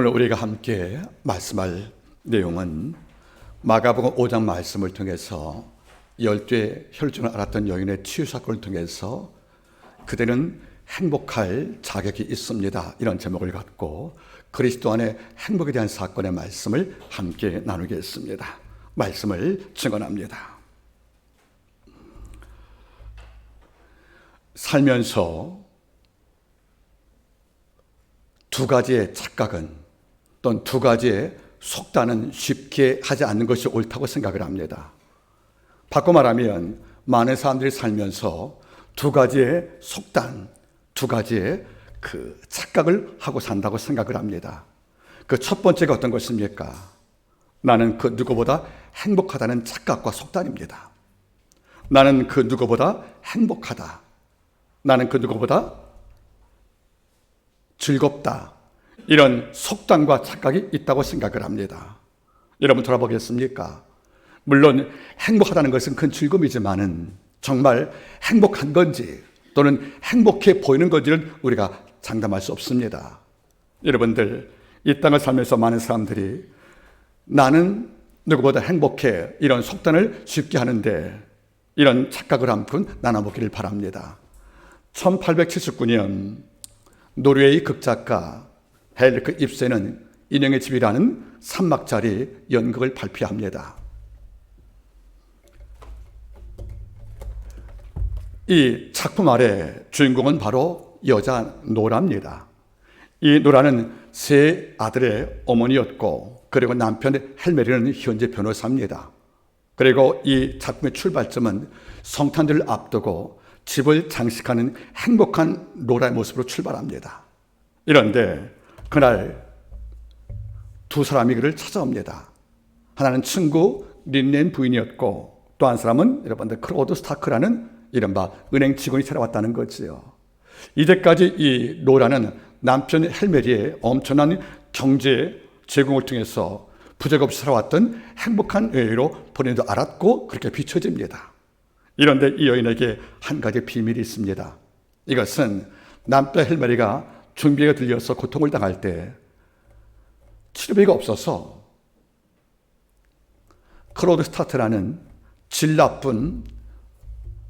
오늘 우리가 함께 말씀할 내용은 마가복음 5장 말씀을 통해서 12의 혈증을 앓았던 여인의 치유 사건을 통해서 그대는 행복할 자격이 있습니다, 이런 제목을 갖고 그리스도 안에 행복에 대한 사건의 말씀을 함께 나누겠습니다. 말씀을 증언합니다. 살면서 두 가지의 착각은 또는 두 가지의 속단은 쉽게 하지 않는 것이 옳다고 생각을 합니다. 바꿔 말하면 많은 사람들이 살면서 두 가지의 속단, 두 가지의 착각을 하고 산다고 생각을 합니다. 그 첫 번째가 어떤 것입니까? 나는 그 누구보다 행복하다는 착각과 속단입니다. 나는 그 누구보다 행복하다. 나는 그 누구보다 즐겁다. 이런 속단과 착각이 있다고 생각을 합니다. 여러분 돌아보겠습니까? 물론 행복하다는 것은 큰 즐거움이지만은 정말 행복한 건지 또는 행복해 보이는 건지를 우리가 장담할 수 없습니다. 여러분들, 이 땅을 살면서 많은 사람들이 나는 누구보다 행복해, 이런 속단을 쉽게 하는데 이런 착각을 한 푼 나눠보기를 바랍니다. 1879년 노르웨이 극작가 헬리크 입센은 인형의 집이라는 3막짜리 연극을 발표합니다. 이 작품 아래 주인공은 바로 여자 노라입니다. 이 노라는 세 아들의 어머니였고, 그리고 남편 헬메리는 현재 변호사입니다. 그리고 이 작품의 출발점은 성탄절을 앞두고 집을 장식하는 행복한 노라의 모습으로 출발합니다. 이런데 그날 두 사람이 그를 찾아옵니다. 하나는 친구 린넨 부인이었고, 또 한 사람은 여러분들 클로드 스타크라는 이른바 은행 직원이 찾아왔다는 거지요. 이제까지 이 노라는 남편 헬메리의 엄청난 경제 제공을 통해서 부족 없이 살아왔던 행복한 여인으로 본인도 알았고 그렇게 비춰집니다. 이런데 이 여인에게 한 가지 비밀이 있습니다. 이것은 남편 헬메리가 중비가 들려서 고통을 당할 때 치료비가 없어서 클로드 스타트라는 질 나쁜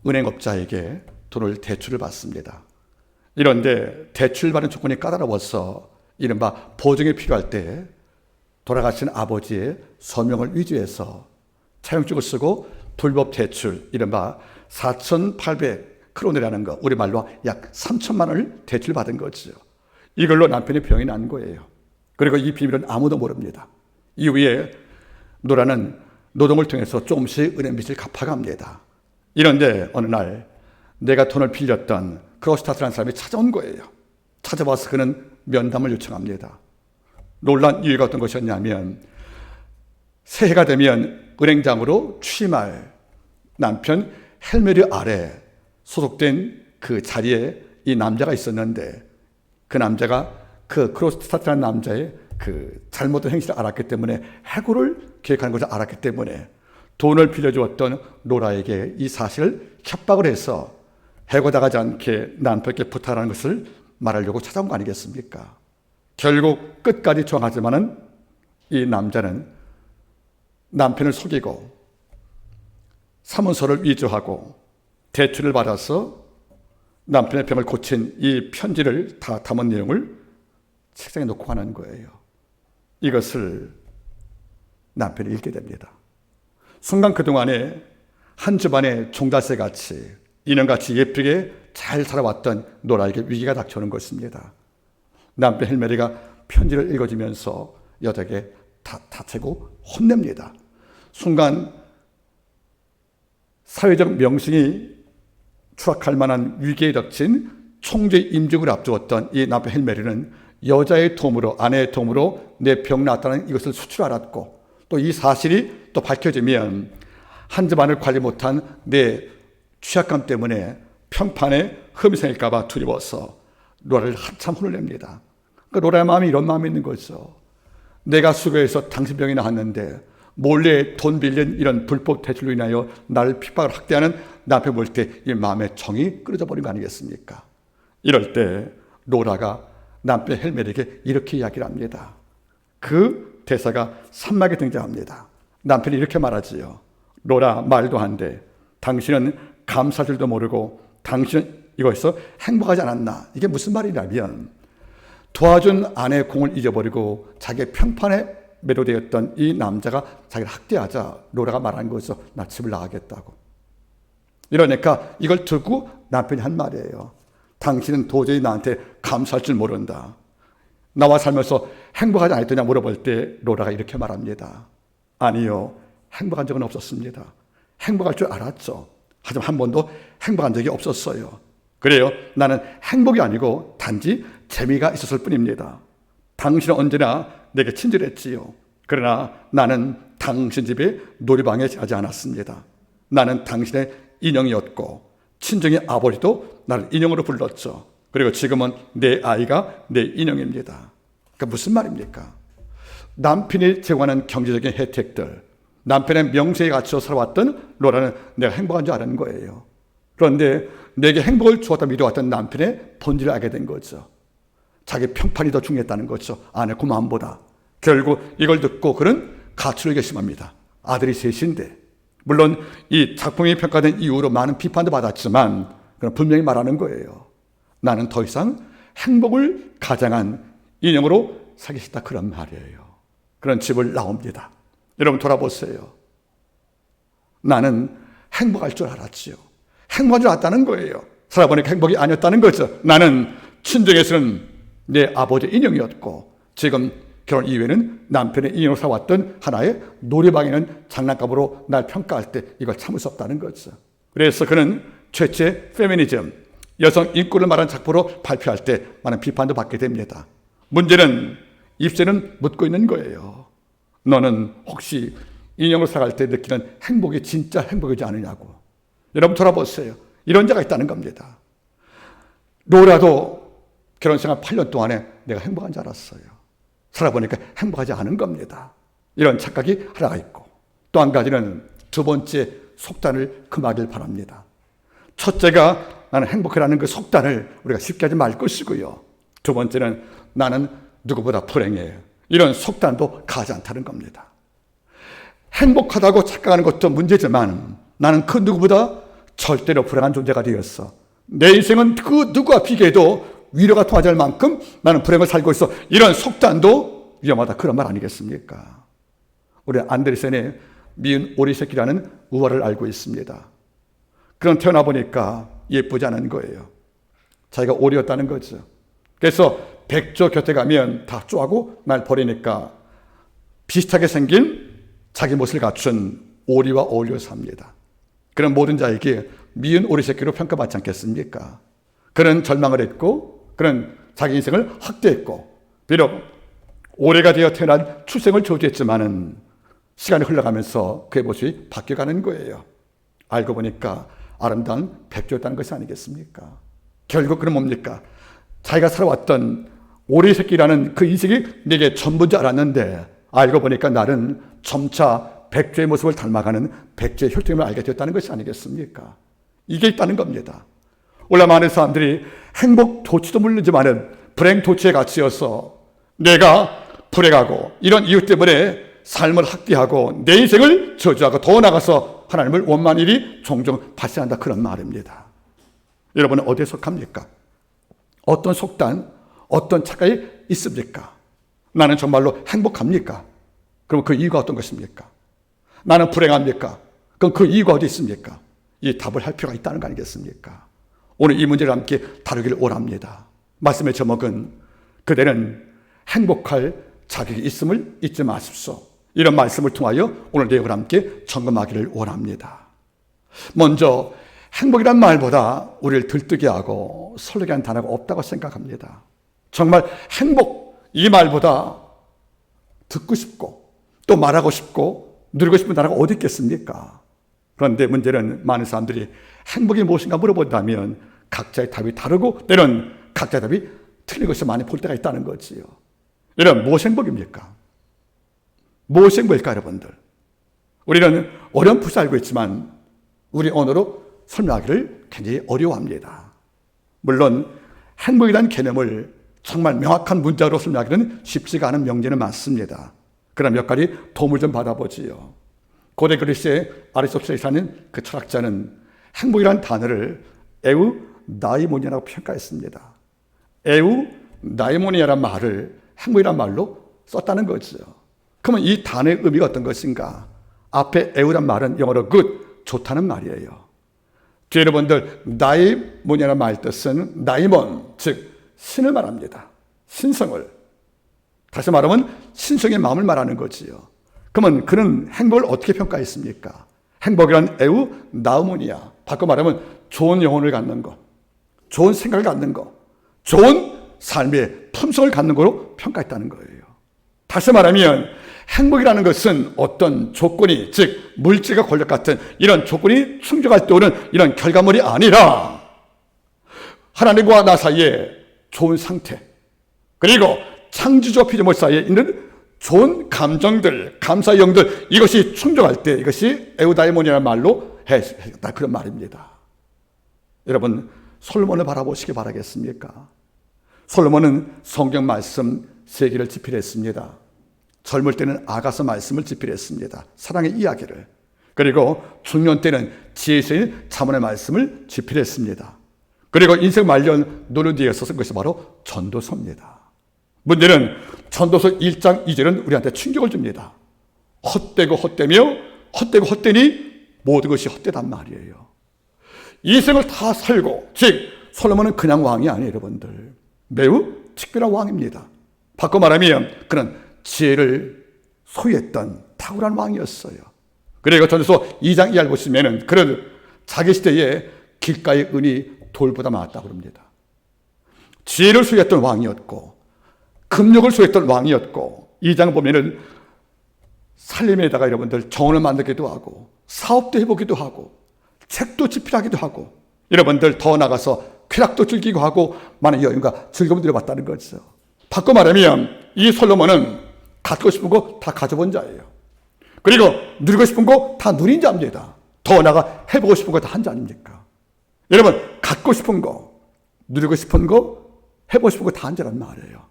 은행업자에게 돈을 대출을 받습니다. 이런데 대출받은 조건이 까다로워서 이른바 보증이 필요할 때 돌아가신 아버지의 서명을 위조해서 차용증을 쓰고 불법 대출, 이른바 4,800크론이라는 거, 우리말로 약 3천만 원을 대출받은 거죠. 이걸로 남편이 병이 난 거예요. 그리고 이 비밀은 아무도 모릅니다. 이후에 노라는 노동을 통해서 조금씩 은행 빚을 갚아갑니다. 이런데 어느 날 내가 돈을 빌렸던 크로스타트라는 사람이 찾아온 거예요. 찾아와서 그는 면담을 요청합니다. 놀란 이유가 어떤 것이었냐면 새해가 되면 은행장으로 취임할 남편 헬메리 아래 소속된 그 자리에 이 남자가 있었는데 그 남자가 그 크로스타트라는 남자의 그 잘못된 행실을 알았기 때문에 해고를 계획하는 것을 알았기 때문에 돈을 빌려주었던 노라에게 이 사실을 협박을 해서 해고당하지 않게 남편께 부탁하는 것을 말하려고 찾아온 거 아니겠습니까? 결국 끝까지 저항하지만은 이 남자는 남편을 속이고 사문서를 위조하고 대출을 받아서 남편의 병을 고친 이 편지를 다 담은 내용을 책상에 놓고 가는 거예요. 이것을 남편이 읽게 됩니다. 순간 그동안에 한 집안의 종달새같이 인형같이 예쁘게 잘 살아왔던 노라에게 위기가 닥쳐오는 것입니다. 남편 헬메리가 편지를 읽어주면서 여자에게 다채고 혼냅니다. 순간 사회적 명성이 추락할 만한 위기에 닥친 총재 임직을 앞두었던 이 남편 헬메리는 여자의 도움으로, 아내의 도움으로 내 병 나았다는 이것을 수치로 알았고, 또 이 사실이 또 밝혀지면 한 집안을 관리 못한 내 취약감 때문에 평판에 흠이 생길까 봐 두려워서 노라를 한참 혼을 냅니다. 그러니까 노라의 마음이 이런 마음이 있는 거죠. 내가 수고해서 당신 병이 나았는데 몰래 돈 빌린 이런 불법 대출로 인하여 나를 핍박을 학대하는 남편 볼 때 이 마음의 정이 끊어져 버린 거 아니겠습니까? 이럴 때 노라가 남편 헬멜에게 이렇게 이야기를 합니다. 그 대사가 3막에 등장합니다. 남편이 이렇게 말하지요. 로라, 말도 안 돼. 당신은 감사할 줄도 모르고 당신은 이거에서 행복하지 않았나. 이게 무슨 말이냐면 도와준 아내의 공을 잊어버리고 자기의 평판에 매료되었던 이 남자가 자기를 학대하자 로라가 말한 거죠. 나 집을 나가겠다고. 이러니까 이걸 듣고 남편이 한 말이에요. 당신은 도저히 나한테 감사할 줄 모른다. 나와 살면서 행복하지 않았더냐 물어볼 때 로라가 이렇게 말합니다. 아니요, 행복한 적은 없었습니다. 행복할 줄 알았죠. 하지만 한 번도 행복한 적이 없었어요. 그래요, 나는 행복이 아니고 단지 재미가 있었을 뿐입니다. 당신은 언제나 내게 친절했지요. 그러나 나는 당신 집에 놀이방에 자지 않았습니다. 나는 당신의 인형이었고 친정의 아버지도 나를 인형으로 불렀죠. 그리고 지금은 내 아이가 내 인형입니다. 그러니까 무슨 말입니까? 남편이 제공하는 경제적인 혜택들, 남편의 명세에 갇혀 살아왔던 로라는 내가 행복한 줄 아는 거예요. 그런데 내게 행복을 주었다 믿어왔던 남편의 본질을 알게 된 거죠. 자기 평판이 더 중요했다는 거죠. 아내 고마움보다. 결국 이걸 듣고 그는 가출을 결심합니다. 아들이 셋인데. 물론 이 작품이 평가된 이후로 많은 비판도 받았지만 그는 분명히 말하는 거예요. 나는 더 이상 행복을 가장한 인형으로 살기 싫다, 그런 말이에요. 그런 집을 나옵니다. 여러분 돌아보세요. 나는 행복할 줄 알았지요. 행복한 줄 알았다는 거예요. 살아보니까 행복이 아니었다는 거죠. 나는 친정에서는 내 아버지 인형이었고 지금 결혼 이후에는 남편의 인형으로 살아왔던 하나의 놀이방에는 장난감으로 날 평가할 때 이걸 참을 수 없다는 거죠. 그래서 그는 최초의 페미니즘, 여성 인권을 말하는 작품으로 발표할 때 많은 비판도 받게 됩니다. 문제는 입새는 묻고 있는 거예요. 너는 혹시 인형으로 살아갈 때 느끼는 행복이 진짜 행복이지 않느냐고. 여러분 돌아보세요. 이런 자가 있다는 겁니다. 로라도 결혼생활 8년 동안에 내가 행복한 줄 알았어요. 살아보니까 행복하지 않은 겁니다. 이런 착각이 하나가 있고 또 한 가지는 두 번째 속단을 금하길 바랍니다. 첫째가 나는 행복해라는 그 속단을 우리가 쉽게 하지 말 것이고요. 두 번째는 나는 누구보다 불행해요. 이런 속단도 가지 않다는 겁니다. 행복하다고 착각하는 것도 문제지만 나는 그 누구보다 절대로 불행한 존재가 되었어. 내 인생은 그 누구와 비교해도 위로가 통하지 않을 만큼 나는 불행을 살고 있어. 이런 속단도 위험하다, 그런 말 아니겠습니까? 우리 안데르센의 미운 오리 새끼라는 우화를 알고 있습니다. 그런 태어나 보니까 예쁘지 않은 거예요. 자기가 오리였다는 거죠. 그래서 백조 곁에 가면 다 쪼하고 날 버리니까 비슷하게 생긴 자기 모습을 갖춘 오리와 어울려 삽니다. 그런 모든 자에게 미운 오리 새끼로 평가받지 않겠습니까? 그는 절망을 했고 그는 자기 인생을 학대했고 비록 오래가 되어 태어난 출생을 저주했지만은 시간이 흘러가면서 그의 모습이 바뀌어가는 거예요. 알고 보니까 아름다운 백조였다는 것이 아니겠습니까? 결국 그는 뭡니까? 자기가 살아왔던 오리 새끼라는 그 인생이 내게 전부인 줄 알았는데 알고 보니까 나는 점차 백조의 모습을 닮아가는 백조의 혈통임을 알게 되었다는 것이 아니겠습니까? 이게 있다는 겁니다. 원래 많은 사람들이 행복 도취도 모르지만은 불행 도취에 갇혀서 내가 불행하고 이런 이유 때문에 삶을 학대하고 내 인생을 저주하고 더 나아가서 하나님을 원망하는 일이 종종 발생한다, 그런 말입니다. 여러분은 어디에 속합니까? 어떤 속단, 어떤 착각이 있습니까? 나는 정말로 행복합니까? 그럼 그 이유가 어떤 것입니까? 나는 불행합니까? 그럼 그 이유가 어디 있습니까? 이 답을 할 필요가 있다는 거 아니겠습니까? 오늘 이 문제를 함께 다루기를 원합니다. 말씀의 제목은 그대는 행복할 자격이 있음을 잊지 마십시오. 이런 말씀을 통하여 오늘 내용을 함께 점검하기를 원합니다. 먼저 행복이란 말보다 우리를 들뜨게 하고 설레게 하는 단어가 없다고 생각합니다. 정말 행복, 이 말보다 듣고 싶고 또 말하고 싶고 누리고 싶은 단어가 어디 있겠습니까? 그런데 문제는 많은 사람들이 행복이 무엇인가 물어본다면 각자의 답이 다르고 때로는 각자의 답이 틀린 것을 많이 볼 때가 있다는 거지요. 여러분, 무엇이 행복입니까? 무엇이 행복일까, 여러분들? 우리는 어렴풋이 알고 있지만 우리 언어로 설명하기를 굉장히 어려워합니다. 물론 행복이라는 개념을 정말 명확한 문자로 설명하기는 쉽지가 않은 명제는 많습니다. 그럼 몇 가지 도움을 좀 받아보지요. 고대 그리스의 아리스토텔레스에 사는 그 철학자는 행복이라는 단어를 에우다이모니아라고 평가했습니다. 에우다이모니아란 말을 행복이란 말로 썼다는 거죠. 그러면 이 단어의 의미가 어떤 것인가? 앞에 에우란 말은 영어로 good, 좋다는 말이에요. 뒤에 여러분들 다이모니아라는 말 뜻은 다이몬, 즉 신을 말합니다. 신성을. 다시 말하면 신성의 마음을 말하는 거지요. 그러면 그는 행복을 어떻게 평가했습니까? 행복이란 에우다이모니아, 바꿔 말하면 좋은 영혼을 갖는 것, 좋은 생각을 갖는 것, 좋은 삶의 품성을 갖는 것으로 평가했다는 거예요. 다시 말하면 행복이라는 것은 어떤 조건이, 즉 물질과 권력 같은 이런 조건이 충족할 때 오는 이런 결과물이 아니라 하나님과 나 사이에 좋은 상태, 그리고 창조주와 피조물 사이에 있는 좋은 감정들, 감사의 영들, 이것이 충족할 때 이것이 에우다이모니라는 말로 했다, 그런 말입니다. 여러분, 솔로몬을 바라보시기 바라겠습니까? 솔로몬은 성경 말씀 3개를 집필했습니다. 젊을 때는 아가서 말씀을 집필했습니다. 사랑의 이야기를. 그리고 중년 때는 지혜서인 잠언의 말씀을 집필했습니다. 그리고 인생 말년 노는 뒤에 써서 그것이 바로 전도서입니다. 문제는 전도서 1장 2절은 우리한테 충격을 줍니다. 헛되고 헛되며 헛되고 헛되니 모든 것이 헛되단 말이에요. 이 생을 다 살고, 즉 솔로몬은 그냥 왕이 아니에요. 여러분들, 매우 특별한 왕입니다. 바꿔 말하면 그는 지혜를 소유했던 탁월한 왕이었어요. 그리고 전도서 2장 2절 보시면은 그는 자기 시대에 길가의 은이 돌보다 많았다고 합니다. 지혜를 소유했던 왕이었고 금욕을 소유했던 왕이었고, 2장 보면은 살림에다가 여러분들 정원을 만들기도 하고 사업도 해보기도 하고 책도 집필하기도 하고, 여러분들 더 나가서 쾌락도 즐기고 하고 많은 여행과 즐거움을 누려봤다는 거죠. 바꿔 말하면 이 솔로몬은 갖고 싶은 거 다 가져본 자예요. 그리고 누리고 싶은 거 다 누린 자입니다. 더 나아가 해보고 싶은 거 다 한 자 아닙니까? 여러분, 갖고 싶은 거, 누리고 싶은 거, 해보고 싶은 거 다 한 자란 말이에요.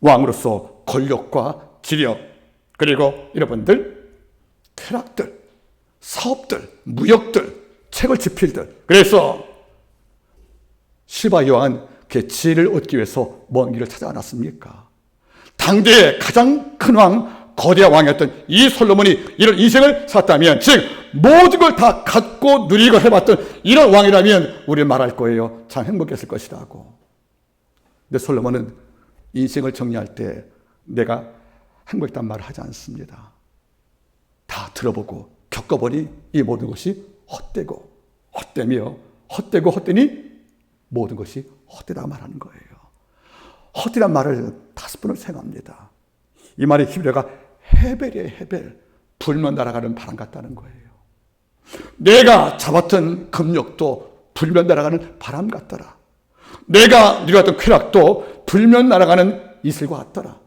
왕으로서 권력과 지력, 그리고 여러분들 쾌락들, 사업들, 무역들, 책을 집필들. 그래서 시바 여왕은 그 지혜를 얻기 위해서 먼 길을 찾아왔습니까? 당대의 가장 큰 왕, 거대한 왕이었던 이 솔로몬이 이런 인생을 살았다면, 즉 모든 걸 다 갖고 누리고 해봤던 이런 왕이라면 우리는 말할 거예요. 참 행복했을 것이라고. 근데 솔로몬은 인생을 정리할 때 내가 행복했단 말을 하지 않습니다. 다 들어보고 겪어보니 이 모든 것이 헛되고 헛되며 헛되고 헛되니 모든 것이 헛되다고 말하는 거예요. 헛되란 말을 5번을 사용합니다. 이 말의 히브리어가 헤벨이에요. 헤벨. 불면 날아가는 바람 같다는 거예요. 내가 잡았던 금욕도 불면 날아가는 바람 같더라. 내가 누렸던 쾌락도 불면 날아가는 이슬과 같더라.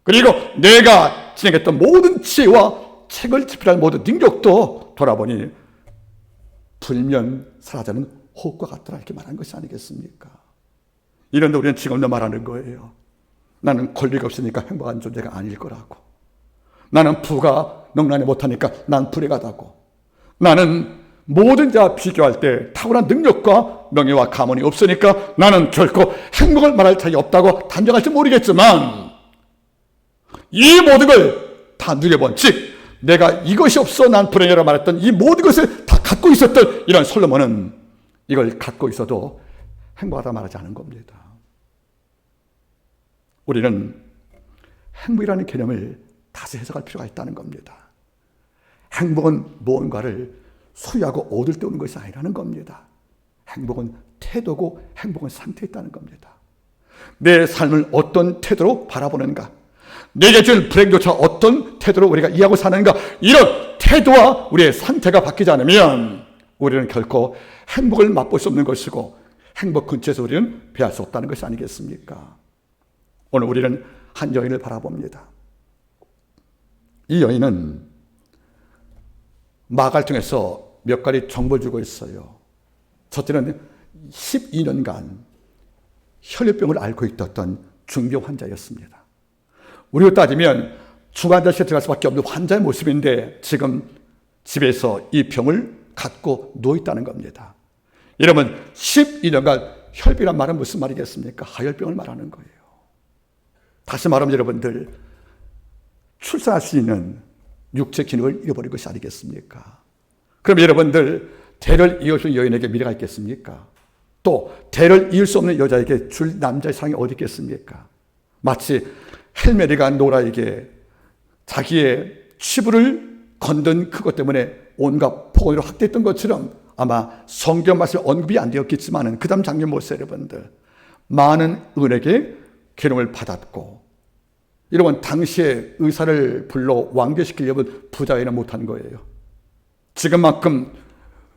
그리고 내가 진행했던 모든 지혜와 책을 집필할 모든 능력도 돌아보니 불면 사라지는 호흡과 같더라, 이렇게 말한 것이 아니겠습니까? 이런데 우리는 지금도 말하는 거예요. 나는 권리가 없으니까 행복한 존재가 아닐 거라고. 나는 부가 능란히 못하니까 난 불행하다고. 나는 모든 자와 비교할 때 탁월한 능력과 명예와 가문이 없으니까 나는 결코 행복을 말할 자격이 없다고 단정할지 모르겠지만, 이 모든 걸 다 누려본, 즉 내가 이것이 없어 난 불행이라고 말했던 이 모든 것을 다 갖고 있었던 이런 솔로몬은 이걸 갖고 있어도 행복하다 말하지 않은 겁니다. 우리는 행복이라는 개념을 다시 해석할 필요가 있다는 겁니다. 행복은 무언가를 소유하고 얻을 때 오는 것이 아니라는 겁니다. 행복은 태도고 행복은 상태에 있다는 겁니다. 내 삶을 어떤 태도로 바라보는가, 내게 줄 불행조차 어떤 태도로 우리가 이해하고 사는가, 이런 태도와 우리의 상태가 바뀌지 않으면 우리는 결코 행복을 맛볼 수 없는 것이고 행복 근처에서 우리는 배울 수 없다는 것이 아니겠습니까? 오늘 우리는 한 여인을 바라봅니다. 이 여인은 마가를 통해서 몇 가지 정보를 주고 있어요. 첫째는 12년간 혈류병을 앓고 있었던 중병 환자였습니다. 우리로 따지면 중환자실에 들어갈 수밖에 없는 환자의 모습인데 지금 집에서 이 병을 갖고 누워있다는 겁니다. 여러분, 12년간 혈병이란 말은 무슨 말이겠습니까? 하혈병을 말하는 거예요. 다시 말하면 여러분들, 출산할 수 있는 육체 기능을 잃어버린 것이 아니겠습니까? 그럼 여러분들, 대를 이을 수 있는 여인에게 미래가 있겠습니까? 또 대를 이을 수 없는 여자에게 줄 남자의 사랑이 어디 있겠습니까? 마치 헬메리가 노라에게 자기의 치부를 건든 그것 때문에 온갖 폭언으로 학대했던 것처럼 아마 성경 말씀 언급이 안 되었겠지만 그 다음 장면 보세요, 여러분들. 많은 은에게 괴로움을 받았고, 여러분, 당시에 의사를 불러 완결시키려면 부자에는 못한 거예요. 지금만큼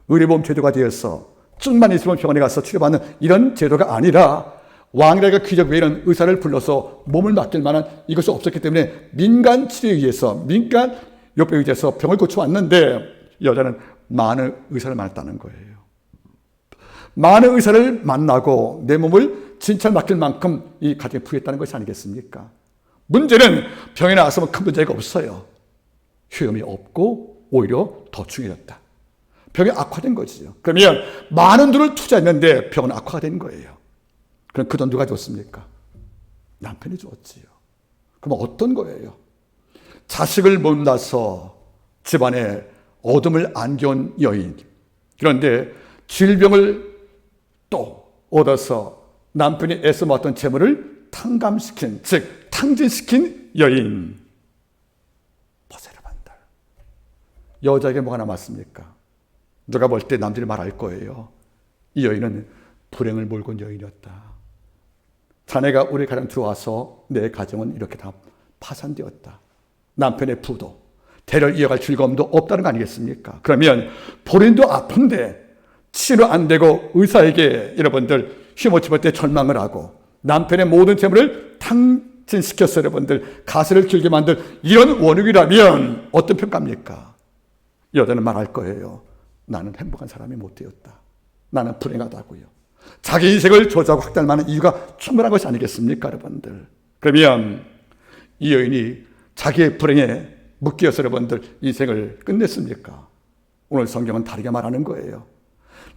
의료보험 제도가 되어서 증만 있으면 병원에 가서 치료받는 이런 제도가 아니라 왕래가 귀족 외에는 의사를 불러서 몸을 맡길 만한 이것이 없었기 때문에 민간 치료에 의해서, 민간 요법에 의해서 병을 고쳐왔는데 여자는 많은 의사를 만났다는 거예요. 많은 의사를 만나고 내 몸을 진찰 맡길 만큼 이 가정에 부유했다는 것이 아니겠습니까? 문제는 병에 나왔으면 큰 문제가 없어요. 효험이 없고 오히려 더 중요했다. 병이 악화된 거지요. 그러면 많은 돈을 투자했는데 병은 악화가 된 거예요. 그럼 그 돈 누가 줬습니까? 남편이 줬지요. 그럼 어떤 거예요? 자식을 못 낳아서 집안에 어둠을 안겨온 여인. 그런데 질병을 또 얻어서 남편이 애써 모았던 재물을 탕감시킨, 즉 탕진시킨 여인. 보세요, 여러분들. 여자에게 뭐가 남았습니까? 누가 볼 때 남들이 말할 거예요. 이 여인은 불행을 몰고 온 여인이었다. 자네가 우리 가정 들어와서 내 가정은 이렇게 다 파산되었다. 남편의 부도, 대를 이어갈 즐거움도 없다는 거 아니겠습니까? 그러면 본인도 아픈데 치료 안 되고 의사에게 여러분들 휘몰치볼 때 절망을 하고 남편의 모든 재물을 탕진시켰어요. 여러분들 가시를 길게 만들 이런 원흉이라면 어떤 평가입니까? 여자는 말할 거예요. 나는 행복한 사람이 못 되었다. 나는 불행하다고요. 자기 인생을 저주하고 확대할 이유가 충분한 것이 아니겠습니까, 여러분들? 그러면 이 여인이 자기의 불행에 묶여서 여러분들 인생을 끝냈습니까? 오늘 성경은 다르게 말하는 거예요.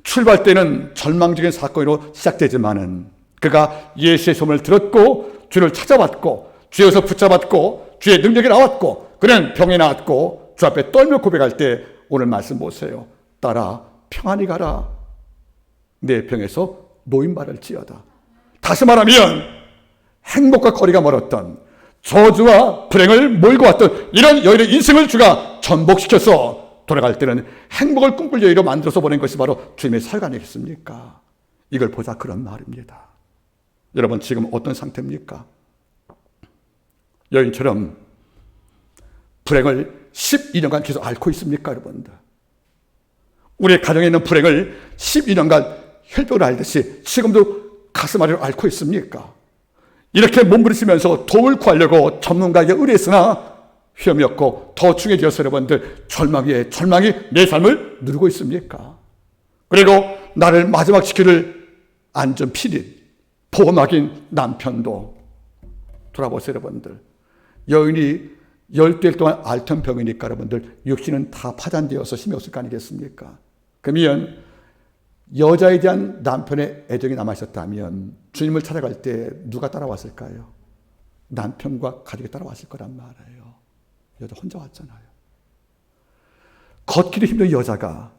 출발 때는 절망적인 사건으로 시작되지만은 그가 예수의 소문을 들었고 주를 찾아왔고 주에서 붙잡았고 주의 능력이 나왔고 그는 병이 나았고 주 앞에 떨며 고백할 때 오늘 말씀 보세요. 따라 평안히 가라. 내 병에서 노임받을지어다. 다시 말하면 행복과 거리가 멀었던 저주와 불행을 몰고 왔던 이런 여인의 인생을 주가 전복시켜서 돌아갈 때는 행복을 꿈꿀 여인으로 만들어서 보낸 것이 바로 주님의 사역 아니겠습니까? 이걸 보자 그런 말입니다. 여러분 지금 어떤 상태입니까? 여인처럼 불행을 12년간 계속 앓고 있습니까, 여러분들? 우리의 가정에 있는 불행을 12년간 혈병을 앓듯이 지금도 가슴 아래로 앓고 있습니까? 이렇게 몸부리시면서 도움을 구하려고 전문가에게 의뢰했으나 휘염이 없고 더 중요해져서 여러분들 절망 위에 절망이 내 삶을 누르고 있습니까? 그리고 나를 마지막 지켜줄 안전피디, 보호막인 남편도 돌아보세요, 여러분들. 여인이 12일 동안 앓던 병이니까 여러분들 육신은 다 파산되어서 힘이 없을 거 아니겠습니까? 그러면 여자에 대한 남편의 애정이 남아있었다면 주님을 찾아갈 때 누가 따라왔을까요? 남편과 가족이 따라왔을 거란 말이에요. 여자 혼자 왔잖아요. 걷기도 힘든 여자가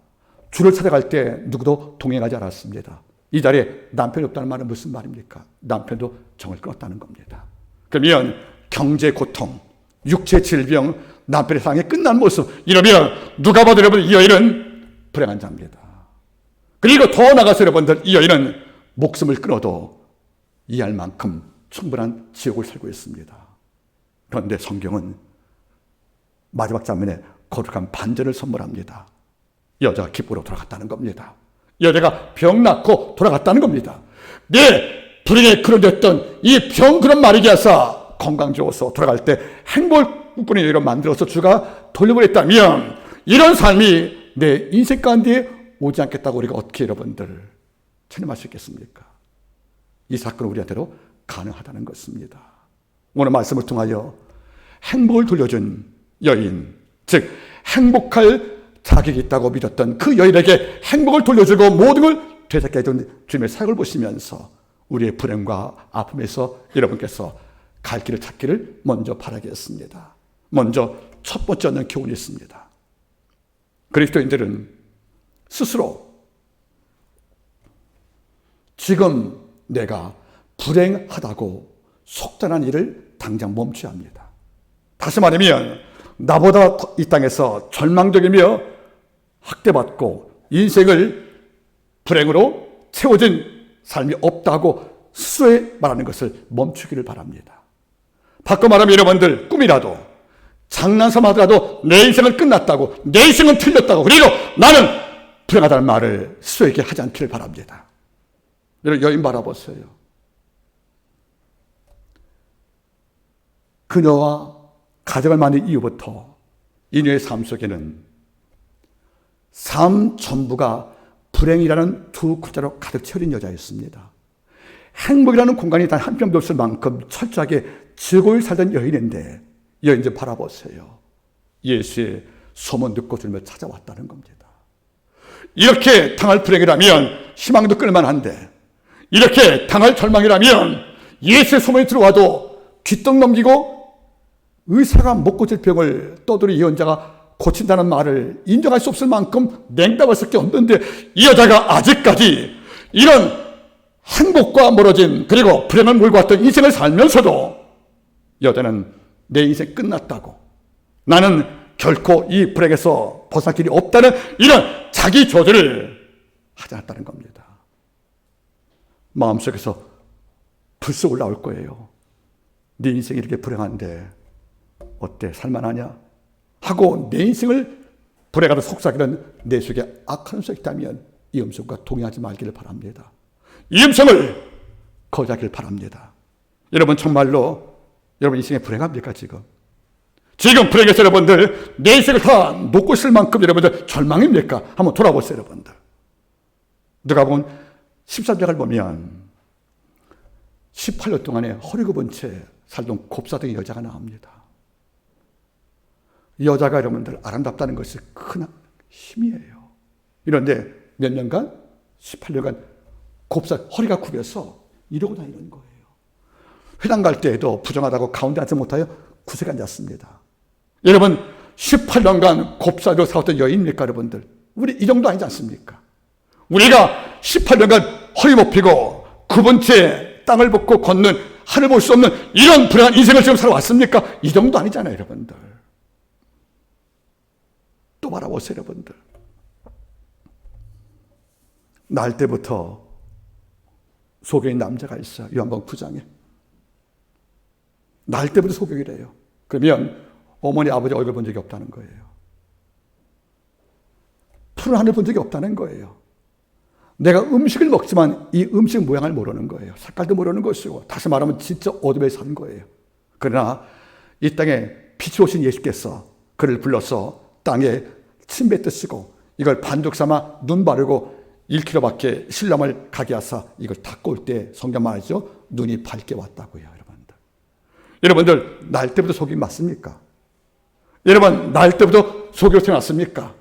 주를 찾아갈 때 누구도 동행하지 않았습니다. 이 자리에 남편이 없다는 말은 무슨 말입니까? 남편도 정을 끊었다는 겁니다. 그러면 경제 고통, 육체 질병, 남편의 사랑이 끝난 모습, 이러면 누가 봐도 여러분 이 여인은 불행한 자입니다. 그리고 더 나가서 여러분들 이 여인은 목숨을 끊어도 이해할 만큼 충분한 지옥을 살고 있습니다. 그런데 성경은 마지막 장면에 거룩한 반전을 선물합니다. 여자가 기쁘러 돌아갔다는 겁니다. 여자가 병 낫고 돌아갔다는 겁니다. 내 불행에 그런됐던 이 병 그런 마르게 하사 건강 좋아서 돌아갈 때 행복을 꿈꾸는 여인을 만들어서 주가 돌려보냈다면 이런 삶이 내 인생 가운데 오지 않겠다고 우리가 어떻게 여러분들 체념할 수 있겠습니까? 이 사건은 우리한테도 가능하다는 것입니다. 오늘 말씀을 통하여 행복을 돌려준 여인, 즉 행복할 자격이 있다고 믿었던 그 여인에게 행복을 돌려주고 모든 걸 되찾게 해준 주님의 사역을 보시면서 우리의 불행과 아픔에서 여러분께서 갈 길을 찾기를 먼저 바라겠습니다. 먼저 첫 번째 얻는 교훈이 있습니다. 그리스도인들은 스스로 지금 내가 불행하다고 속단한 일을 당장 멈춰야 합니다. 다시 말하면 나보다 이 땅에서 절망적이며 학대받고 인생을 불행으로 채워진 삶이 없다고 스스로 말하는 것을 멈추기를 바랍니다. 바꿔 말하면 여러분들 꿈이라도 장난삼아 하더라도 내 인생은 끝났다고, 내 인생은 틀렸다고, 그리고 나는 불행하다는 말을 스스로에게 하지 않기를 바랍니다. 여러분 여인 바라보세요. 그녀와 가정을 만든 이후부터 이녀의 삶 속에는 삶 전부가 불행이라는 두 글자로 가득 채워진 여자였습니다. 행복이라는 공간이 단 한 뼘도 없을 만큼 철저하게 즐거이 살던 여인인데 여인 좀 바라보세요. 예수의 소문 듣고 주님을 찾아왔다는 겁니다. 이렇게 당할 불행이라면 희망도 끌만한데, 이렇게 당할 절망이라면 예수의 소문이 들어와도 뒷떡 넘기고 의사가 못 고칠 병을 떠돌이 예언자가 고친다는 말을 인정할 수 없을 만큼 냉담할 수밖에 없는데, 이 여자가 아직까지 이런 행복과 멀어진 그리고 불행을 몰고 왔던 인생을 살면서도 여자는 내 인생 끝났다고, 나는 결코 이 불행에서 벗어날 길이 없다는 이런 자기 저주를 하지 않았다는 겁니다. 마음속에서 불쑥 올라올 거예요. 네 인생이 이렇게 불행한데 어때? 살만하냐? 하고 내 인생을 불행하다 속삭이는 내 속에 악한 음성이 있다면 이 음성과 동의하지 말기를 바랍니다. 이 음성을 거절하기를 바랍니다. 여러분 정말로 여러분 인생에 불행합니까? 지금 불행해서 여러분들 내 인생을 다 놓고 있을 만큼 여러분들 절망입니까? 한번 돌아보세요. 여러분들 누가복음 13장을 보면 18년 동안에 허리 굽은 채 살던 곱사등의 여자가 나옵니다. 이 여자가 여러분들 아름답다는 것이 큰 힘이에요. 이런데 몇 년간? 18년간 허리가 굽여서 이러고 다니는 거예요. 회당 갈 때에도 부정하다고 가운데 앉지 못하여 구석에 앉았습니다. 여러분 18년간 곱사로 살았던 여인입니까? 여러분들 우리 이 정도 아니지 않습니까? 우리가 18년간 허리 못 펴고 굽은 채 땅을 벗고 걷는, 하늘 볼 수 없는 이런 불행한 인생을 지금 살아왔습니까? 이 정도 아니잖아요. 여러분들 또 바라보세요. 여러분들 날 때부터 속에 있는 남자가 있어요. 요한복음 9장에 날 때부터 소경이래요. 그러면 어머니 아버지 얼굴 본 적이 없다는 거예요. 푸른 하늘 본 적이 없다는 거예요. 내가 음식을 먹지만 이 음식 모양을 모르는 거예요. 색깔도 모르는 것이고, 다시 말하면 진짜 어둠에 산 거예요. 그러나 이 땅에 빛이 오신 예수께서 그를 불러서 땅에 침 뱉으시고 이걸 반죽 삼아 눈 바르고 1km밖에 신랑을 가게 하사 이걸 닦고 올 때 성경 말이죠. 눈이 밝게 왔다고요. 여러분들 날 때부터 속이 맞습니까? 여러분 날 때부터 속이 태어났습니까?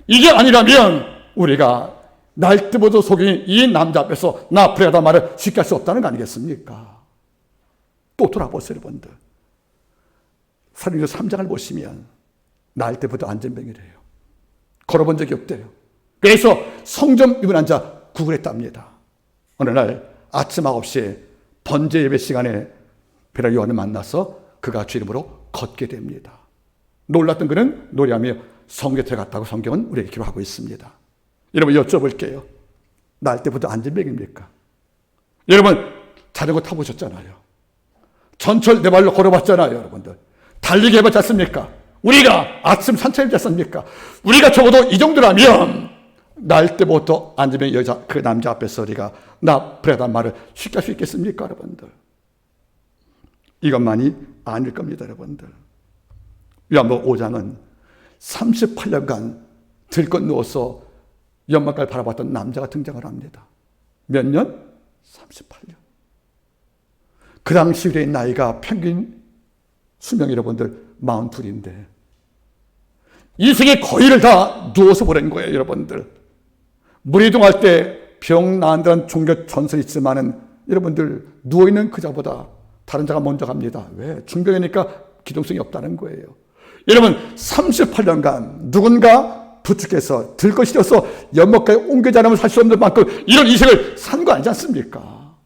이게 아니라면 우리가 날 때부터 속인 이 남자 앞에서 나 불행하다 말을 쉽게 할 수 없다는 거 아니겠습니까? 또 돌아보세요. 여러분들 사도행전 3장을 보시면 날 때부터 안전병이래요. 걸어본 적이 없대요. 그래서 성전 입은 앉아 구걸했답니다. 어느 날 아침 9시에 번제 예배 시간에 베드로 요한을 만나서 그가 주 이름으로 걷게 됩니다. 놀랐던 그는 노래하며 성경에 들어갔다고 성경은 우리에게 기록하고 있습니다. 여러분 여쭤볼게요. 날 때부터 안전병입니까? 여러분 자전거 타보셨잖아요. 전철 네 발로 걸어봤잖아요. 여러분들 달리기 해봤지 않습니까? 우리가 아침 산책해봤지 않습니까? 우리가 적어도 이 정도라면 날 때부터 안전병 여자 그 남자 앞에서 우리가 나 불행하다는 말을 쉽게 할 수 있겠습니까? 여러분들 이것만이 아닐 겁니다. 여러분들 요한복음 5장은 38년간 들것 누워서 연막을 바라봤던 남자가 등장을 합니다. 몇 년? 38년. 그 당시 유대인 나이가 평균 수명 여러분들 42인데 이 세계 거의를 다 누워서 보낸 거예요. 여러분들 무리동할 때 병 나은다는 종교 전설이 있지만은 여러분들 누워있는 그자보다 다른 자가 먼저 갑니다. 왜? 중병이니까 기동성이 없다는 거예요. 여러분 38년간 누군가 부축해서 들거 실어서 연못가에 옮겨지 않으면 살 수 없는 만큼 이런 인생을 산 거 아니지 않습니까?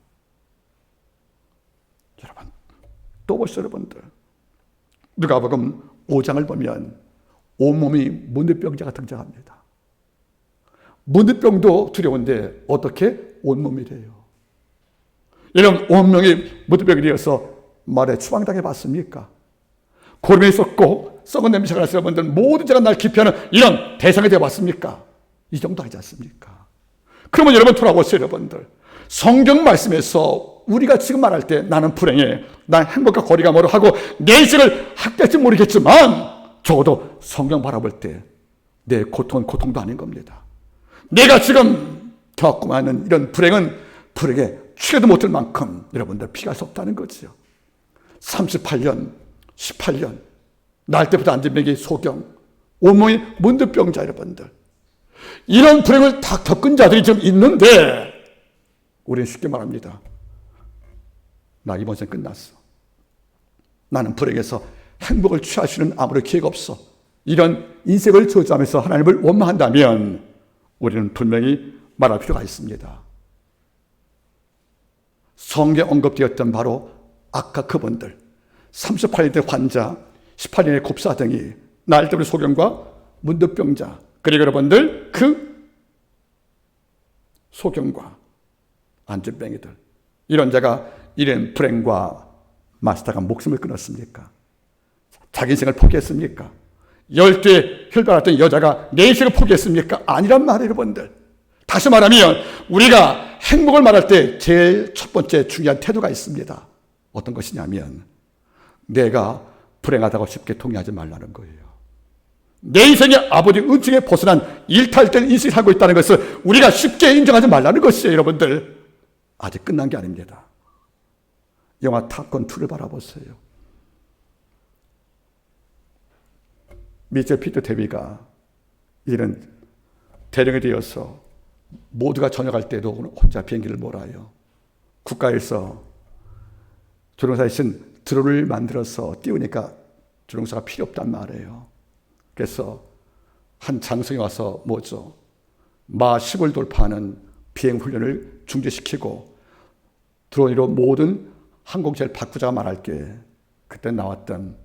여러분 또 보시죠. 여러분들 누가복음 5장을 보면 온몸이 문드병자가 등장합니다. 문드병도 두려운데 어떻게 온몸이래요? 여러분 온몸이 문드병이 되어서 말에 추방당해 봤습니까? 고름이 썩고 썩은 냄새가 나서 여러분들 모든 자가 날 기피하는 이런 대상이 되어봤습니까? 이 정도 하지 않습니까? 그러면 여러분 돌아보세요. 여러분들 성경 말씀에서 우리가 지금 말할 때 나는 불행해, 난 행복과 거리가 멀어 하고 내 인생을 학대할지 모르겠지만 적어도 성경 바라볼 때 내 고통은 고통도 아닌 겁니다. 내가 지금 겪고 있는 이런 불행은 불행에 취해도 못할 만큼 여러분들 피할 수 없다는 거죠. 38년 18년 날 때부터 안진뱅이 소경 온몸이 문드병자 여러분들 이런 불행을 다 겪은 자들이 지금 있는데 우리는 쉽게 말합니다. 나 이번 생 끝났어. 나는 불행해서 행복을 취할 수 있는 아무런 기회가 없어. 이런 인생을 저주하면서 하나님을 원망한다면 우리는 분명히 말할 필요가 있습니다. 성경에 언급되었던 바로 아까 그분들 38년대 환자, 18년의 곱사 등이 날 때부터 소경과 문득병자 그리고 여러분들 그 소경과 안진뱅이들 이런 자가 이런 불행과 맞서다가 목숨을 끊었습니까? 자기 인생을 포기했습니까? 열두에 혈변했던 여자가 내 인생을 포기했습니까? 아니란 말이에요. 여러분들 다시 말하면 우리가 행복을 말할 때 제일 첫 번째 중요한 태도가 있습니다. 어떤 것이냐면 내가 불행하다고 쉽게 동의하지 말라는 거예요. 내 인생의 아버지 은총에 벗어난 일탈된 인생을 살고 있다는 것을 우리가 쉽게 인정하지 말라는 것이에요. 여러분들 아직 끝난 게 아닙니다. 영화 탑건 2를 바라보세요. 미첼 피터 데비가 이런 대령이 되어서 모두가 전역할 때도 혼자 비행기를 몰아요. 국가에서 조종사 대신 드론을 만들어서 띄우니까 조종사가 필요 없단 말이에요. 그래서 한 장성에 와서 뭐죠? 마 10을 돌파하는 비행 훈련을 중지시키고 드론으로 모든 항공체를 바꾸자가 말할게. 그때 나왔던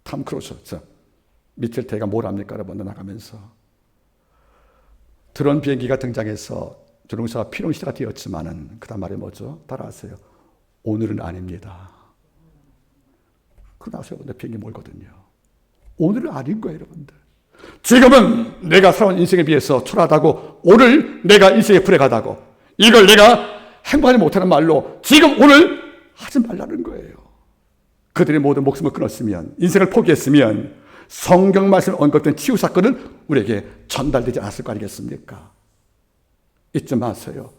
탐 크루즈, 미첼 테가 뭘 합니까? 여러분들 나가면서 드론 비행기가 등장해서 조종사가 피롱 시대가 되었지만은 그 다음 말이 뭐죠? 따라하세요. 오늘은 아닙니다. 그러고 나서 여러분들 비행기 몰거든요. 오늘은 아닌 거예요, 여러분들. 지금은 내가 살아온 인생에 비해서 초라하다고, 오늘 내가 인생에 불행하다고, 이걸 내가 행복하지 못하는 말로 지금 오늘 하지 말라는 거예요. 그들이 모든 목숨을 끊었으면, 인생을 포기했으면 성경 말씀 언급된 치유 사건은 우리에게 전달되지 않았을 거 아니겠습니까? 잊지 마세요.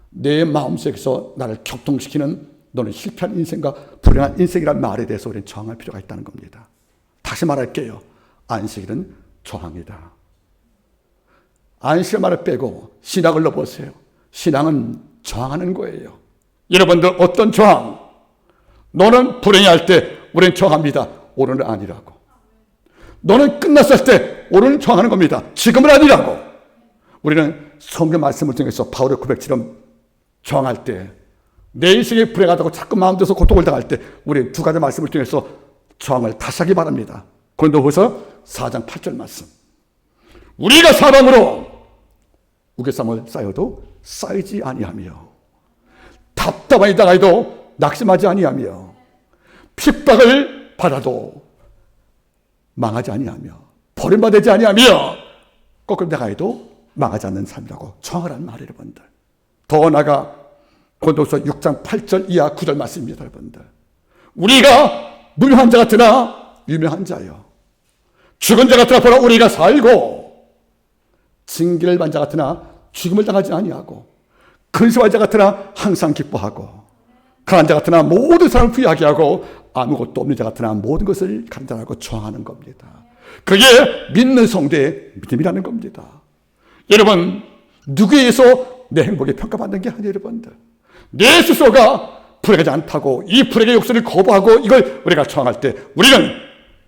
내 마음속에서 나를 격동시키는 너는 실패한 인생과 불행한 인생이라는 말에 대해서 우리는 저항할 필요가 있다는 겁니다. 다시 말할게요. 안식일은 저항이다. 안식일 말을 빼고 신앙을 넣어보세요. 신앙은 저항하는 거예요. 여러분들 어떤 저항? 너는 불행해할 때 우리는 저항합니다. 오늘은 아니라고. 너는 끝났을 때 오늘은 저항하는 겁니다. 지금은 아니라고. 우리는 성경 말씀을 통해서 바울의 고백처럼 저항할 때, 내 인생이 불행하다고 자꾸 마음대로 고통을 당할 때 우리 두 가지 말씀을 통해서 저항을 다시 하기 바랍니다. 고린도후서 4장 8절 말씀. 우리가 사방으로 우겨쌈을 쌓여도 쌓이지 아니하며, 답답하니 당하여도 낙심하지 아니하며, 핍박을 받아도 망하지 아니하며, 버림받지 아니하며, 거꾸로 당하여도 망하지 않는 삶이라고 저항하라는 말이에요, 여러분들. 더 나아가 고린도후서 6장 8절 이하 9절 말씀입니다, 여러분들. 우리가 무명한 자 같으나 유명한 자요, 죽은 자 같으나 보라 우리가 살고, 징계를 받은 자 같으나 죽음을 당하지 아니하고, 근심할 자 같으나 항상 기뻐하고, 강한 자 같으나 모든 사람을 부유하게 하고 아무것도 없는 자 같으나 모든 것을 간단하고 저항하는 겁니다. 그게 믿는 성도의 믿음이라는 겁니다. 여러분, 누구에 의해서 내 행복이 평가받는 게 아니에요. 여러분들, 내 스스로가 불행하지 않다고 이 불행의 욕설을 거부하고 이걸 우리가 저항할 때 우리는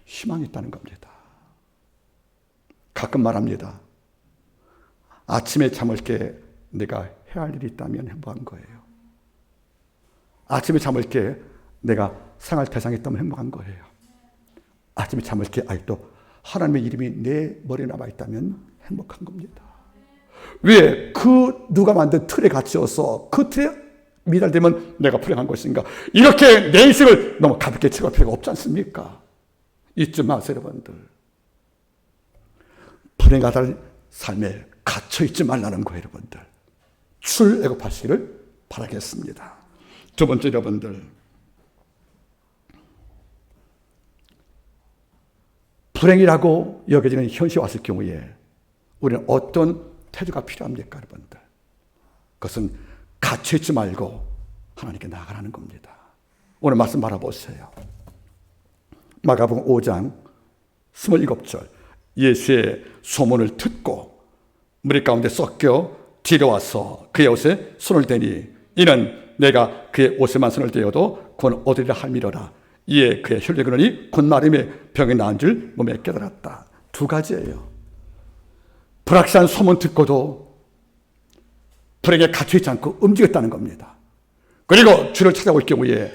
희망이 있다는 겁니다. 가끔 말합니다. 아침에 잠을 깨 내가 해야 할 일이 있다면 행복한 거예요. 아침에 잠을 깨 내가 생활 대상이 있다면 행복한 거예요. 아침에 잠을 깨 아직도 하나님의 이름이 내 머리에 남아있다면 행복한 겁니다. 왜? 그 누가 만든 틀에 갇혀서 그 틀에 미달되면 내가 불행한 것인가? 이렇게 내 인생을 너무 가볍게 채울 필요가 없지 않습니까? 잊지 마세요, 여러분들. 불행하다는 삶에 갇혀 있지 말라는 거예요, 여러분들. 출애굽하시기를 바라겠습니다. 두 번째, 여러분들, 불행이라고 여겨지는 현실에 왔을 경우에 우리는 어떤 태도가 필요합니까, 여러분들? 그것은 갇혀있지 말고 하나님께 나아가라는 겁니다. 오늘 말씀 바라보세요. 마가복음 5장 27절, 예수의 소문을 듣고 무리 가운데 섞여 뒤로 와서 그의 옷에 손을 대니 이는 내가 그의 옷에만 손을 대어도 구원 얻으리라 함이로라. 이에 그의 혈류가 흐르니 곧 마름에 병이 나은 줄 몸에 깨달았다. 두 가지예요. 불확실한 소문 듣고도 불행에 갇혀있지 않고 움직였다는 겁니다. 그리고 주를 찾아올 경우에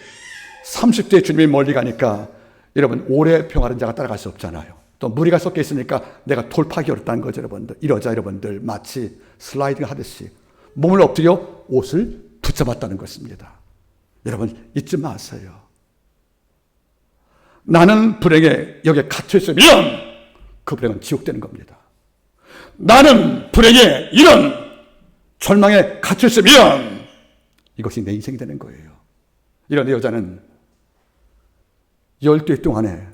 30대 주님이 멀리 가니까 여러분, 오래 병아른 자가 따라갈 수 없잖아요. 또 무리가 섞여 있으니까 내가 돌파하기 어렵다는 거죠, 여러분들. 이러자 여러분들 마치 슬라이딩 하듯이 몸을 엎드려 옷을 붙잡았다는 것입니다. 여러분, 잊지 마세요. 나는 불행에 여기에 갇혀있으면 그 불행은 지옥되는 겁니다. 나는 불행에 이런 절망에 갇혀있으면 이것이 내 인생이 되는 거예요. 이런 여자는 12해 동안에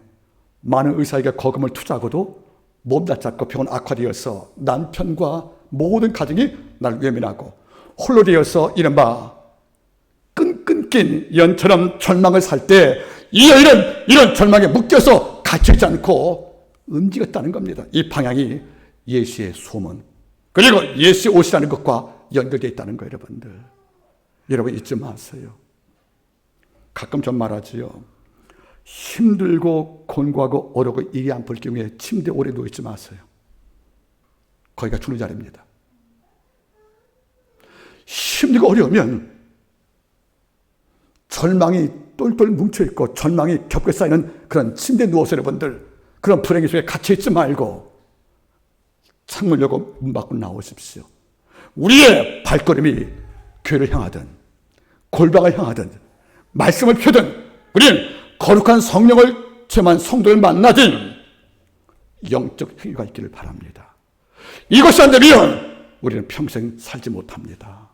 많은 의사에게 거금을 투자하고도 몸다 잡고 병은 악화되어서 남편과 모든 가정이 나를 외면하고 홀로 되어서 이른바 끈끈낀 연처럼 절망을 살 때 이 여인은 이런 절망에 묶여서 갇혀있지 않고 움직였다는 겁니다. 이 방향이 예수의 소문, 그리고 예수의 옷이라는 것과 연결되어 있다는 거예요, 여러분들. 여러분, 잊지 마세요. 가끔 전 말하지요. 힘들고 곤고하고 어렵고 일이 안 풀 경우에 침대에 오래 누워있지 마세요. 거기가 죽는 자리입니다. 힘들고 어려우면 절망이 똘똘 뭉쳐있고 절망이 겹게 쌓이는 그런 침대에 누워서 여러분들 그런 불행 속에 갇혀있지 말고 창문 열고 문 밖으로 나오십시오. 우리의 발걸음이 교회를 향하든 골방을 향하든 말씀을 펴든 우리는 거룩한 성령을 체험한 성도를 만나든 영적 행위가 있기를 바랍니다. 이것이 안 되면 우리는 평생 살지 못합니다.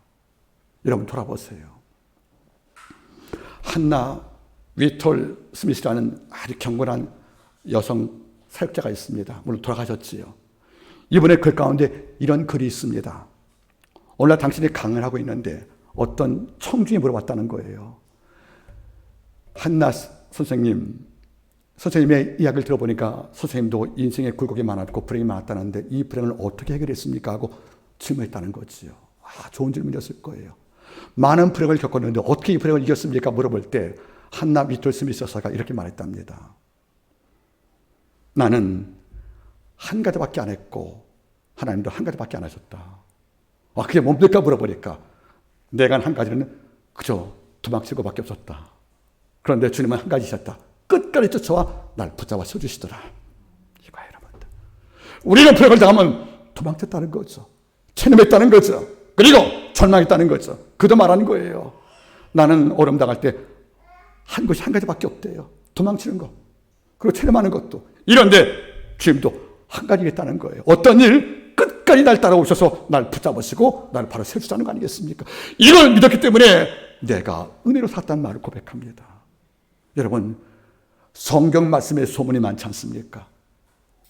여러분, 돌아보세요. 한나 위톨 스미스라는 아주 경건한 여성 사역자가 있습니다. 물론 돌아가셨지요. 이번에 글 가운데 이런 글이 있습니다. 오늘날 당신이 강연을 하고 있는데 어떤 청중이 물어봤다는 거예요. 한나 선생님의 이야기를 들어보니까 선생님도 인생에 굴곡이 많았고 불행이 많았다는데 이 불행을 어떻게 해결했습니까? 하고 질문했다는 거지요. 좋은 질문이었을 거예요. 많은 불행을 겪었는데 어떻게 이 불행을 이겼습니까? 물어볼 때 한나 위톨 스미스가 이렇게 말했답니다. 나는 한 가지밖에 안 했고 하나님도 한 가지밖에 안 하셨다. 그게 뭡니까? 물어보니까 내가 한 가지는 그저 도망칠 것밖에 없었다. 그런데 주님은 한 가지 하셨다. 끝까지 쫓아와 날 붙잡아 서주시더라. 이거예요, 여러분들. 우리가 불행을 당하면 도망쳤다는 거죠. 체념했다는 거죠. 그리고 절망했다는 거죠. 그도 말하는 거예요. 나는 어려움 당할 때 한 것이 한 가지밖에 없대요. 도망치는 거. 그리고 체념하는 것도. 이런데 주님도 한 가지겠다는 거예요. 어떤 일? 끝까지 날 따라오셔서 날 붙잡으시고 날 바로 세우시자는 거 아니겠습니까? 이걸 믿었기 때문에 내가 은혜로 샀다는 말을 고백합니다. 여러분, 성경 말씀에 소문이 많지 않습니까?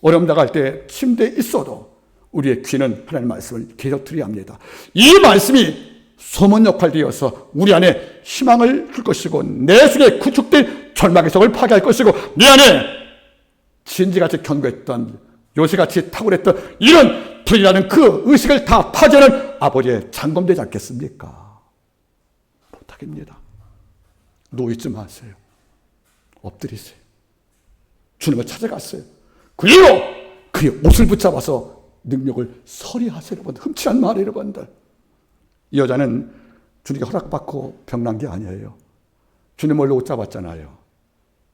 어려움 당할 때 침대에 있어도 우리의 귀는 하나님의 말씀을 계속 들어야 합니다. 이 말씀이 소문 역할되어서 우리 안에 희망을 줄 것이고 내 속에 구축된 절망의 속을 파괴할 것이고 내 안에 진지같이 견고했던 요새같이 탁월했던 이런 불이라는 그 의식을 다 파괴하는 아버지의 장검되지 않겠습니까? 부탁입니다. 누워있지 마세요. 엎드리세요. 주님을 찾아갔어요. 그리고 그의 옷을 붙잡아서 능력을 서리하세요. 여러분들. 흠치한 말이에요. 여러분들. 이 여자는 주님께 허락받고 병난 게 아니에요. 주님 원래 옷 잡았잖아요.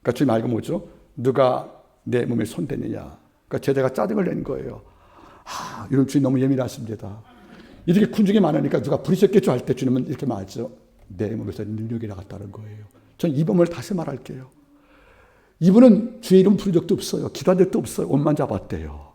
그러니까 주님 알고 뭐죠? 누가 내 몸에 손대느냐. 그러니까 제자가 짜증을 낸 거예요. 이런 주님 너무 예민하십니다. 이렇게 군중이 많으니까 누가 부리셨겠죠 할 때 주님은 이렇게 말하죠. 내 몸에서 능력이 나갔다는 거예요. 전 이 부분을 다시 말할게요. 이분은 주의 이름 부른 적도 없어요. 기도한 적도 없어요. 옷만 잡았대요.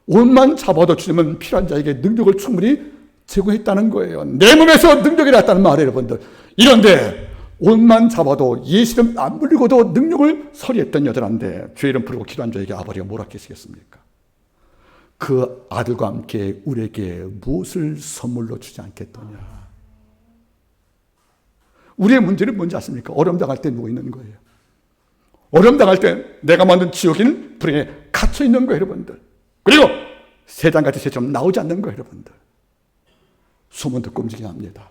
옷만 잡아도 주님은 필요한 자에게 능력을 충분히 제공했다는 거예요. 내 몸에서 능력이 났다는 말이에요, 여러분들. 이런데 옷만 잡아도 예수 이름 안 부르고도 능력을 서리했던 여자란데 주의 이름 부르고 기도한 자에게 아버지가 뭐라 하시겠습니까? 그 아들과 함께 우리에게 무엇을 선물로 주지 않겠더냐. 우리의 문제는 뭔지 아십니까? 어려움 당할 때 누워 있는 거예요. 어려움 당할 때 내가 만든 지옥인 불행에 갇혀 있는 거예요, 여러분들. 그리고 세상같이 새처럼 나오지 않는 거예요, 여러분들. 소문 듣고 움직여야 합니다.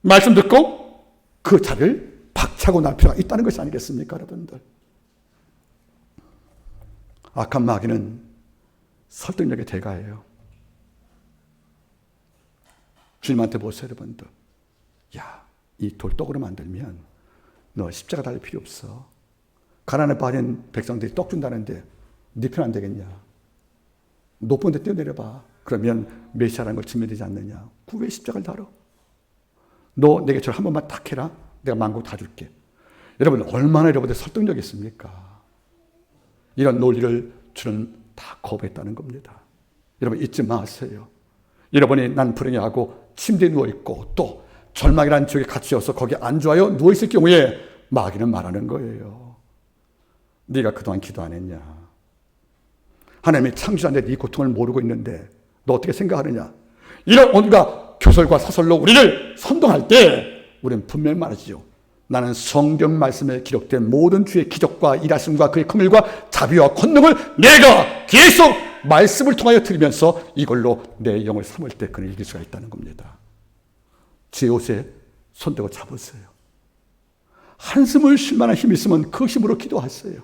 말씀 듣고 그 자리를 박차고 날 필요가 있다는 것이 아니겠습니까, 여러분들? 악한 마귀는 설득력의 대가예요. 주님한테 보세요, 여러분들. 야, 이 돌떡으로 만들면 너 십자가 달릴 필요 없어. 가난에 빠진 백성들이 떡 준다는데 네 편 안 되겠냐? 높은 데 뛰어내려봐. 그러면 메시아라는 걸 증명되지 않느냐? 그 왜 십자가를 달어? 너 내게 절 한 번만 딱 해라. 내가 만국 다 줄게. 여러분 얼마나 여러분들 설득력이 있습니까? 이런 논리를 주는 다 거부했다는 겁니다. 여러분 잊지 마세요. 여러분이 난 불행해하고 침대에 누워있고 또 절망이라는 지옥에 갇혀서 거기 안주하여 누워있을 경우에 마귀는 말하는 거예요. 네가 그동안 기도 안 했냐? 하나님이 창조자인데 네 고통을 모르고 있는데 너 어떻게 생각하느냐? 이런 온갖 교설과 사설로 우리를 선동할 때 우리는 분명히 말하지요. 나는 성경 말씀에 기록된 모든 주의 기적과 일하심과 그의 긍휼과 자비와 권능을 내가 계속 말씀을 통하여 들으면서 이걸로 내 영을 삼을 때 그는 이길 수가 있다는 겁니다. 제 옷에 손대고 잡으세요. 한숨을 쉴 만한 힘이 있으면 그 힘으로 기도하세요.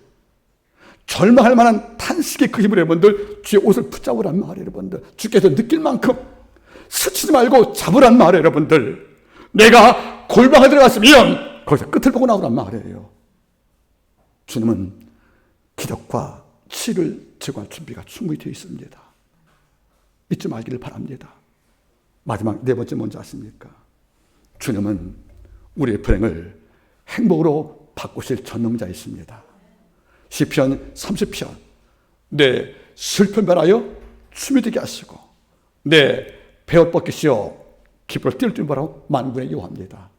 절망할 만한 탄식의 그 힘으로 여러분들 주의 옷을 붙잡으란 말이에요. 여러분들 주께서 느낄 만큼 스치지 말고 잡으란 말이에요. 여러분들 내가 골방에 들어갔으면 거기서 끝을 보고 나오란 말이에요. 주님은 기적과 치를 제공할 준비가 충분히 되어 있습니다. 잊지 말기를 바랍니다. 마지막 네 번째 뭔지 아십니까? 주님은 우리의 불행을 행복으로 바꾸실 전능자이십니다. 시편 30편 내 슬픔 변하여 춤이 되게 하시고 내 베옷 벗기시어 기쁨을 뛸 줄 바라고 만군의 여호와입니다.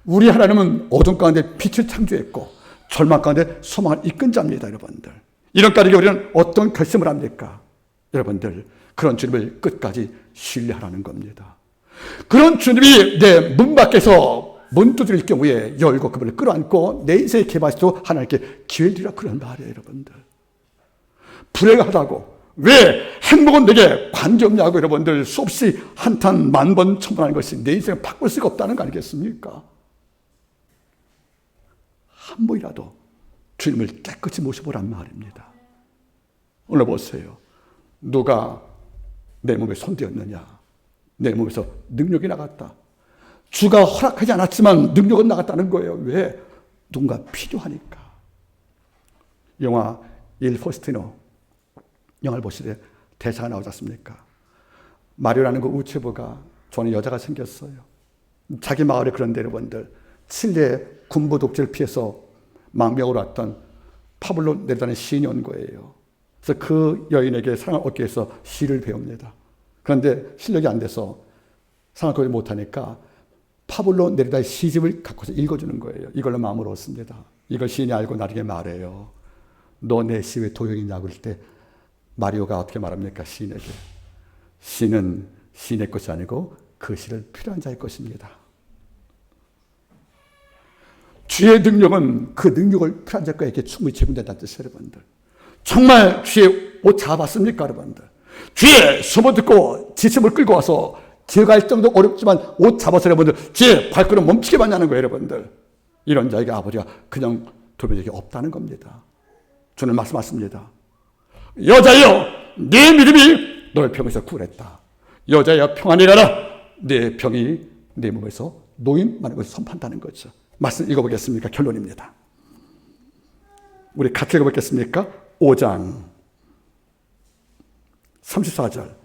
우리 하나님은 어둠 가운데 빛을 창조했고 절망 가운데 소망을 이끈 자입니다. 여러분들 이런 까닭에 우리는 어떤 결심을 합니까? 여러분들 그런 주님을 끝까지 신뢰하라는 겁니다. 그런 주님이 내 문 밖에서 문 두드릴 경우에 열고 그분을 끌어안고 내 인생의 개발도 하나님께 기회를 드리라 그런 말이에요. 여러분들 불행하다고 왜 행복은 내게 관계없냐고 여러분들 수없이 한탄 만번 첨언하는 것이 내 인생을 바꿀 수가 없다는 거 아니겠습니까? 한 번이라도 주님을 깨끗이 모셔보란 말입니다. 오늘 보세요. 누가 내 몸에 손대었느냐? 내 몸에서 능력이 나갔다. 주가 허락하지 않았지만 능력은 나갔다는 거예요. 왜? 누군가 필요하니까. 영화 일 포스티노 영화를 보시되 대사가 나오지 않습니까? 마리오라는 그 우체부가 좋아하는 여자가 생겼어요. 자기 마을에 그런데 여러분들 칠레 군부 독재를 피해서 망명으로 왔던 파블로 네루다는 시인이 온 거예요. 그래서 그 여인에게 사랑을 얻기 위해서 시를 배웁니다. 그런데 실력이 안 돼서 사랑을 얻지 못하니까 파블로 네루다의 시집을 갖고서 읽어주는 거예요. 이걸로 마음을 얻습니다. 이걸 시인이 알고 나중에 말해요. 너 내 시 왜 도용이냐고 그럴 때 마리오가 어떻게 말합니까? 시인에게. 시는 시인의 것이 아니고 그 시를 필요한 자의 것입니다. 주의 능력은 그 능력을 필요한 자에게 충분히 제공된다는 뜻이에요, 여러분들. 정말 주의 옷 잡았습니까, 여러분들? 주의 소문 듣고 지침을 끌고 와서 기어갈 정도 어렵지만 옷 잡아서 여러분들 주의 발걸음 멈추게 만나는 거예요, 여러분들. 이런 자에게 아버지가 그냥 돌볼 적이 없다는 겁니다. 주는 말씀하십니다. 여자여, 네 믿음이 너를 병에서 구원했다. 여자여, 평안히 가라. 내 병이 내 몸에서 노임 많은 것을 선포한다는 거죠. 말씀 읽어보겠습니까? 결론입니다. 우리 같이 읽어보겠습니까? 5장 34절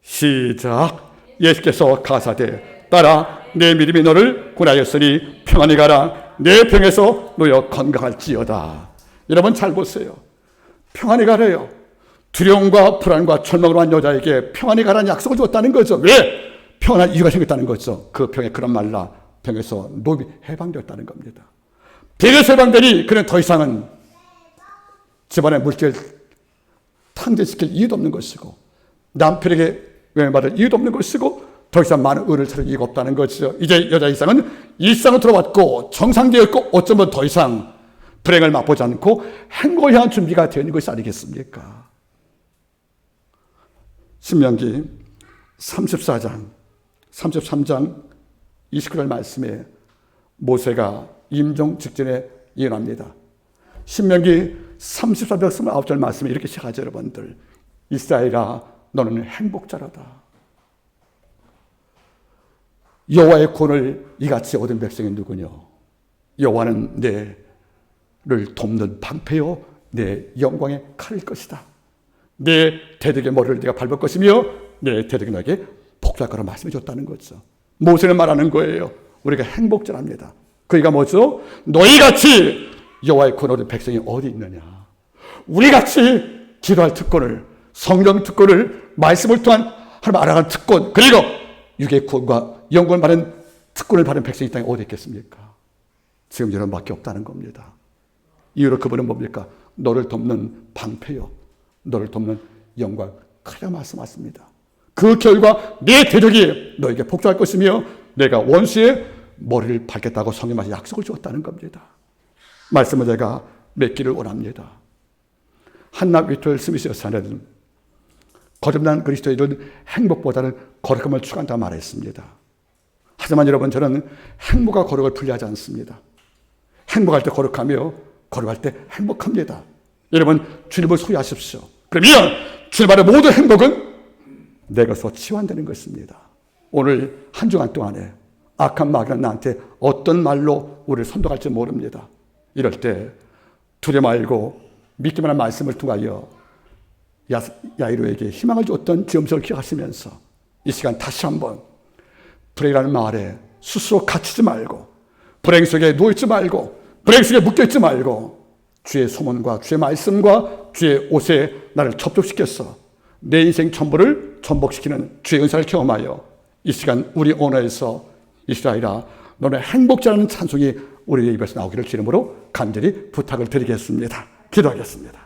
시작. 예수께서 가사대 따라 내 믿음이 너를 구원하였으니 평안히 가라. 내 병에서 놓여 건강할지어다. 여러분 잘 보세요. 평안히 가래요. 두려움과 불안과 절망으로 한 여자에게 평안히 가라는 약속을 줬다는 거죠. 왜? 평안한 이유가 생겼다는 거죠. 그 병에 그런 말라 병에서 노임이 해방되었다는 겁니다. 병에서 해방되니 그는 더 이상은 집안의 물질 탕진시킬 이유도 없는 것이고 남편에게 외면받을 이유도 없는 것이고 더 이상 많은 의를 찾을 이유가 없다는 거죠. 이제 여자 이상은 일상으로 들어왔고 정상되었고 어쩌면 더 이상 불행을 맛보지 않고 행복을 향한 준비가 되어 있는 것이 아니겠습니까? 신명기 34장 33장 29절 말씀에 모세가 임종 직전에 예언합니다. 신명기 34장 29절 말씀에 이렇게 시작하죠, 여러분들. 이스라엘아, 너는 행복자라다. 여호와의 구원을 이같이 얻은 백성이 누구냐? 여호와는 내를 돕는 방패요 내 영광의 칼일 것이다. 내 대적의 머리를 네가 밟을 것이며 내 대적이 너에게 복수할 거라 말씀해 줬다는 거죠. 모세는 말하는 거예요. 우리가 행복자랍니다. 그이가 뭐죠? 너희같이 여호와의 구원을 얻은 백성이 어디 있느냐? 우리같이 기도할 특권을, 성령 특권을, 말씀을 통한 하나님 알아가는 특권, 그리고 육의 구원과 영광을 받은 특권을 받은 백성이 이 땅에 어디 있겠습니까? 지금 여러분밖에 없다는 겁니다. 이유로 그분은 뭡니까? 너를 돕는 방패요, 너를 돕는 영광, 크게 말씀하십니다. 그 결과 내 대적이 너에게 복종할 것이며 내가 원수의 머리를 밟겠다고 성경에서 약속을 주었다는 겁니다. 말씀을 제가 맺기를 원합니다. 한나 위톨 스미스여사는 거듭난 그리스도인은 행복보다는 거룩함을 추구한다고 말했습니다. 하지만 여러분, 저는 행복과 거룩을 분리하지 않습니다. 행복할 때 거룩하며 거룩할 때 행복합니다. 여러분, 주님을 소유하십시오. 그러면 주님의 모든 행복은 내 것으로 치환되는 것입니다. 오늘 한 주간 동안에 악한 마귀는 나한테 어떤 말로 우리를 선동할지 모릅니다. 이럴 때 두려워 말고 믿기만 한 말씀을 통하여 야이로에게 희망을 줬던 지음성을 기억하시면서 이 시간 다시 한번 불행이라는 말에 스스로 갇히지 말고, 불행 속에 누워있지 말고, 불행 속에 묶여있지 말고 주의 소문과 주의 말씀과 주의 옷에 나를 접촉시켰어 내 인생 전부를 전복시키는 주의 은사를 경험하여 이 시간 우리 언어에서 이스라엘아, 너는 행복자라는 찬송이 우리의 입에서 나오기를 주님으로 간절히 부탁을 드리겠습니다. 기도하겠습니다.